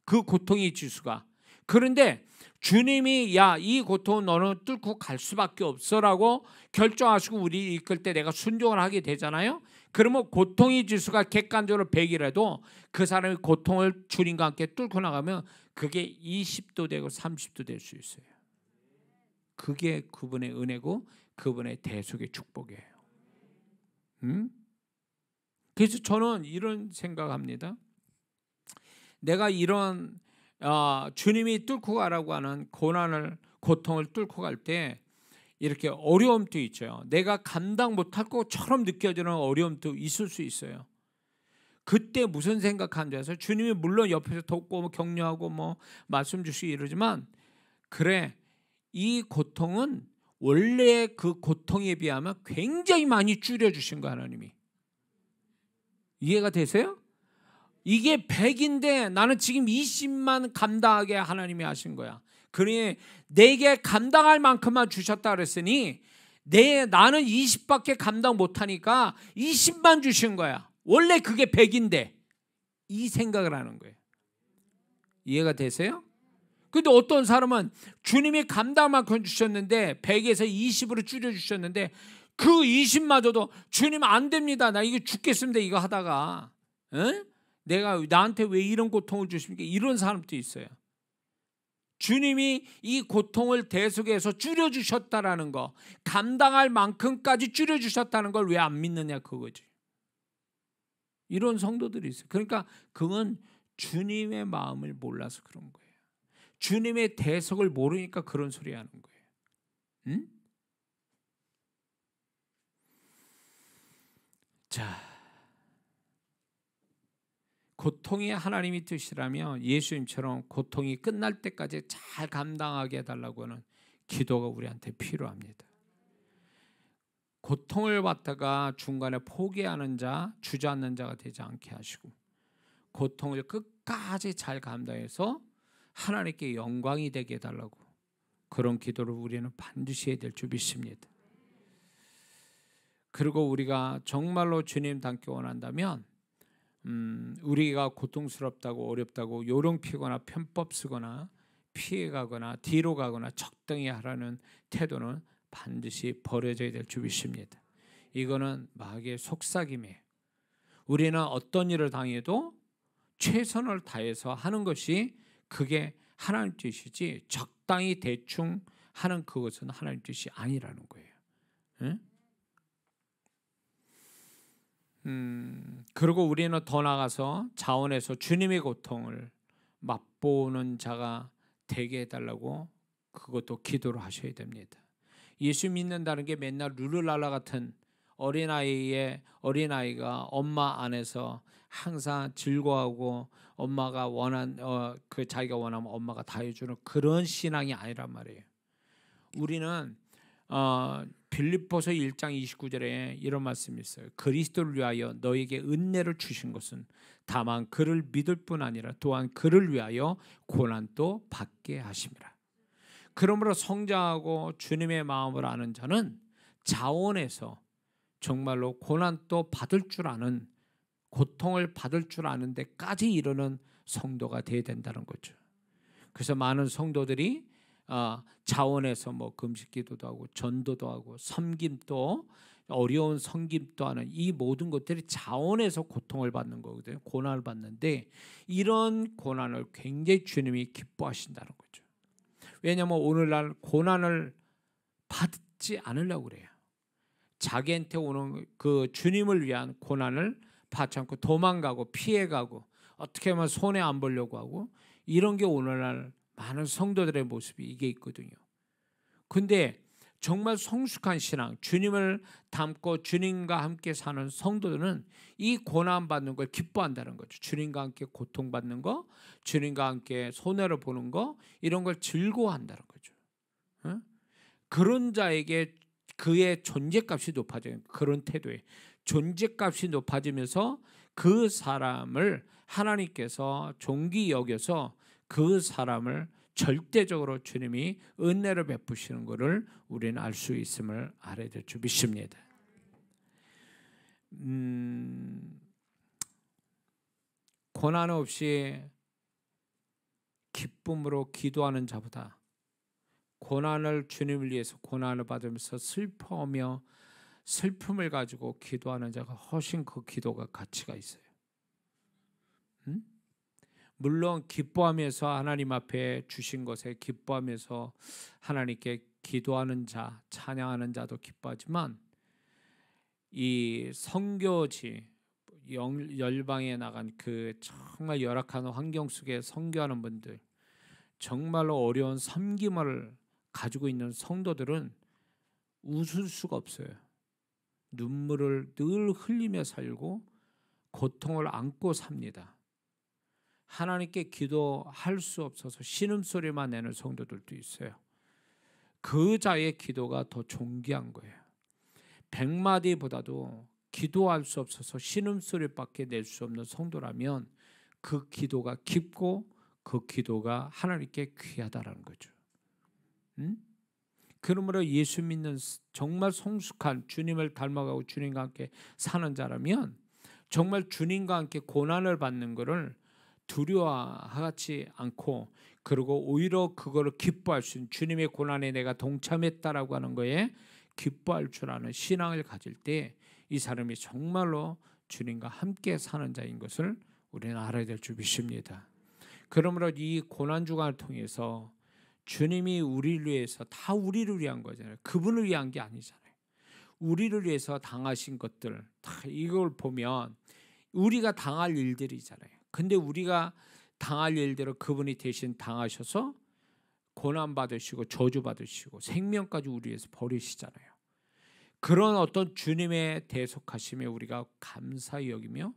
그 고통의 지수가. 그런데 주님이 야, 이 고통은 너는 뚫고 갈 수밖에 없어라고 결정하시고 우리 이끌 때 내가 순종을 하게 되잖아요. 그러면 고통의 지수가 객관적으로 100이라도 그 사람이 고통을 주님과 함께 뚫고 나가면 그게 20도 되고 30도 될 수 있어요. 그게 그분의 은혜고 그분의 대속의 축복이에요. 그래서 저는 이런 생각합니다. 내가 이런 주님이 뚫고 가라고 하는 고통을 뚫고 갈 때 이렇게 어려움도 있죠. 내가 감당 못할 것처럼 느껴지는 어려움도 있을 수 있어요. 그때 무슨 생각하는지 아세요? 주님이 물론 옆에서 돕고 격려하고 말씀 주시고 이러지만, 그래, 이 고통은 원래 그 고통에 비하면 굉장히 많이 줄여주신 거야, 하나님이. 이해가 되세요? 이게 100인데 나는 지금 20만 감당하게 하나님이 하신 거야. 그러니 내게 감당할 만큼만 주셨다 그랬으니 나는 20밖에 감당 못하니까 20만 주신 거야. 원래 그게 100인데 이 생각을 하는 거예요. 이해가 되세요? 근데 어떤 사람은 주님이 감당할 만큼 주셨는데 100에서 20으로 줄여주셨는데 그 20마저도 주님 안 됩니다. 나 이거 죽겠습니다. 이거 하다가 나한테 왜 이런 고통을 주십니까? 이런 사람도 있어요. 주님이 이 고통을 대속해서 줄여주셨다라는 거, 감당할 만큼까지 줄여주셨다는 걸 왜 안 믿느냐 그거지. 이런 성도들이 있어요. 그러니까 그건 주님의 마음을 몰라서 그런 거예요. 주님의 대속을 모르니까 그런 소리 하는 거예요. 자, 고통이 하나님의 뜻이라면 예수님처럼 고통이 끝날 때까지 잘 감당하게 해달라고 하는 기도가 우리한테 필요합니다. 고통을 받다가 중간에 포기하는 자, 주저앉는 자가 되지 않게 하시고, 고통을 끝까지 잘 감당해서 하나님께 영광이 되게 해달라고, 그런 기도를 우리는 반드시 해야 될 줄 믿습니다. 그리고 우리가 정말로 주님 닮기 원한다면 우리가 고통스럽다고 어렵다고 요령피거나 편법 쓰거나 피해가거나 뒤로 가거나 적당히 하라는 태도는 반드시 버려져야 될 줄 믿습니다. 이거는 마귀의 속삭임이에요. 우리는 어떤 일을 당해도 최선을 다해서 하는 것이 그게 하나님 뜻이지, 적당히 대충 하는 그것은 하나님 뜻이 아니라는 거예요. 응? 그리고 우리는 더 나아가서 자원에서 주님의 고통을 맛보는 자가 되게 해달라고 그것도 기도를 하셔야 됩니다. 예수 믿는다는 게 맨날 룰루랄라 같은 어린아이가 엄마 안에서 항상 즐거워하고 엄마가 자기가 원하면 엄마가 다 해주는 그런 신앙이 아니란 말이에요. 우리는 빌립보서 1장 29절에 이런 말씀이 있어요. 그리스도를 위하여 너에게 은혜를 주신 것은 다만 그를 믿을 뿐 아니라 또한 그를 위하여 고난도 받게 하심이라. 그러므로 성장하고 주님의 마음을 아는 자는 자원에서 정말로 고난도 받을 줄 아는, 고통을 받을 줄 아는 데까지 이르는 성도가 되어야 된다는 거죠. 그래서 많은 성도들이 자원에서 금식기도도 하고 전도도 하고 섬김도, 어려운 섬김도 하는 이 모든 것들이 자원에서 고통을 받는 거거든요. 고난을 받는데 이런 고난을 굉장히 주님이 기뻐하신다는 거죠. 왜냐하면 오늘날 고난을 받지 않으려고 그래요. 자기한테 오는 그 주님을 위한 고난을 받지 않고 도망가고 피해가고 어떻게 하면 손해 안 보려고 하고, 이런 게 오늘날 많은 성도들의 모습이 이게 있거든요. 근데 정말 성숙한 신앙, 주님을 닮고 주님과 함께 사는 성도들은 이 고난받는 걸 기뻐한다는 거죠. 주님과 함께 고통받는 거, 주님과 함께 손해를 보는 거, 이런 걸 즐거워한다는 거죠. 그런 자에게 그의 존재값이 높아져요. 그런 태도에 존재값이 높아지면서 그 사람을 하나님께서 존귀 여겨서 그 사람을 절대적으로 주님이 은혜를 베푸시는 것을 우리는 알 수 있음을 알아야 될 줄 믿습니다. 고난 없이 기쁨으로 기도하는 자보다 고난을 주님을 위해서 고난을 받으면서 슬퍼하며 슬픔을 가지고 기도하는 자가 훨씬 그 기도가 가치가 있어요. 물론 기뻐하면서 하나님 앞에 주신 것에 기뻐하면서 하나님께 기도하는 자, 찬양하는 자도 기뻐하지만 이 선교지 열방에 나간 그 정말 열악한 환경 속에 선교하는 분들, 정말로 어려운 섬김을 가지고 있는 성도들은 웃을 수가 없어요. 눈물을 늘 흘리며 살고 고통을 안고 삽니다. 하나님께 기도할 수 없어서 신음소리만 내는 성도들도 있어요. 그 자의 기도가 더 존귀한 거예요. 100마디보다도 기도할 수 없어서 신음소리밖에 낼 수 없는 성도라면 그 기도가 깊고 그 기도가 하나님께 귀하다라는 거죠. 그러므로 예수 믿는 정말 성숙한 주님을 닮아가고 주님과 함께 사는 자라면 정말 주님과 함께 고난을 받는 것을 두려워하지 않고, 그리고 오히려 그거를 기뻐할 수 있는, 주님의 고난에 내가 동참했다라고 하는 거에 기뻐할 줄 아는 신앙을 가질 때 이 사람이 정말로 주님과 함께 사는 자인 것을 우리는 알아야 될 줄 믿습니다. 그러므로 이 고난 주간을 통해서 주님이 우리를 위해서, 다 우리를 위한 거잖아요. 그분을 위한 게 아니잖아요. 우리를 위해서 당하신 것들, 다 이걸 보면 우리가 당할 일들이잖아요. 근데 우리가 당할 일대로 그분이 대신 당하셔서 고난 받으시고 저주 받으시고 생명까지 우리 위해서 버리시잖아요. 그런 어떤 주님의 대속하심에 우리가 감사히 여기며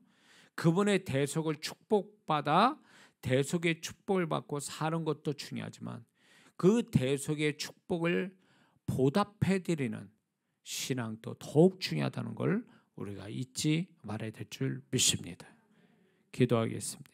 그분의 대속을 축복받아 대속의 축복을 받고 사는 것도 중요하지만 그 대속의 축복을 보답해드리는 신앙도 더욱 중요하다는 걸 우리가 잊지 말아야 될 줄 믿습니다. 기도하겠습니다.